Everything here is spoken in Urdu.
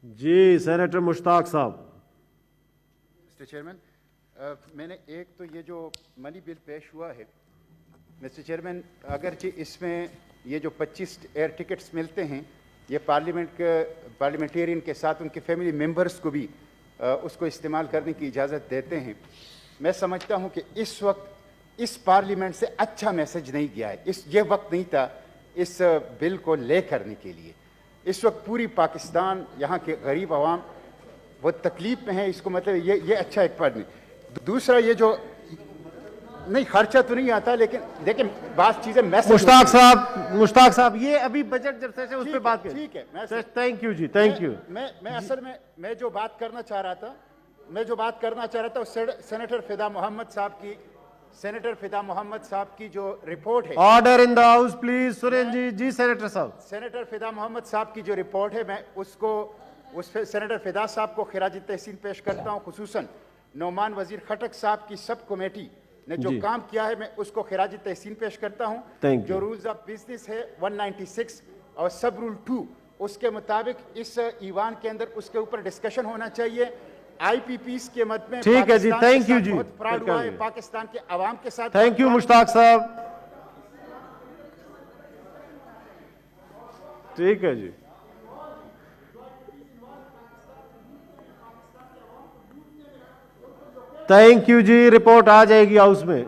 جی سینیٹر مشتاق صاحب. مسٹر چیئرمین، میں نے ایک تو یہ جو منی بل پیش ہوا ہے مسٹر چیئرمین، اگرچہ اس میں یہ جو 25 ایئر ٹکٹس ملتے ہیں یہ پارلیمنٹیرین کے ساتھ ان کے فیملی ممبرس کو بھی اس کو استعمال کرنے کی اجازت دیتے ہیں. میں سمجھتا ہوں کہ اس وقت اس پارلیمنٹ سے اچھا میسج نہیں گیا ہے. یہ وقت نہیں تھا اس بل کو لے کرنے کے لیے. اس وقت پوری پاکستان یہاں کے غریب عوام وہ تکلیف میں ہے. اس کو مطلب یہ اچھا ایک پارٹ نہیں. دوسرا یہ جو نہیں خرچہ تو نہیں آتا لیکن دیکھیں بعض چیزیں میسج. مشتاق صاحب یہ ابھی بجٹ جب سے اس پہ بات کریں. ٹھیک ہے. تھینک یو جی تھینک یو. میں اصل میں جو بات کرنا چاہ رہا تھا سینیٹر فدا محمد صاحب کی جو رپورٹ ہے. Order in the house please. Sareen ji senator صاحب. سینیٹر فدا محمد صاحب کی جو رپورٹ ہے میں اس پہ سینیٹر فدا صاحب کو خراج تحسین پیش کرتا ہوں. خصوصاً نعمان وزیر خٹک صاحب کی سب کمیٹی نے جو کام کیا ہے میں اس کو خراج تحسین پیش کرتا ہوں. جو رولز آف بزنس ہے 196 اور سب رول 2 اس کے مطابق اس ایوان کے اندر اس کے اوپر ڈسکشن ہونا چاہیے. آئی پی پیز کے مد میں ٹھیک ہے جی. تھینک یو جی. بہت فراڈ ہوا ہے پاکستان کے عوام کے ساتھ. تھینک یو مشتاق صاحب. ٹھیک ہے جی. تھینک یو جی. رپورٹ آ جائے گی ہاؤس میں.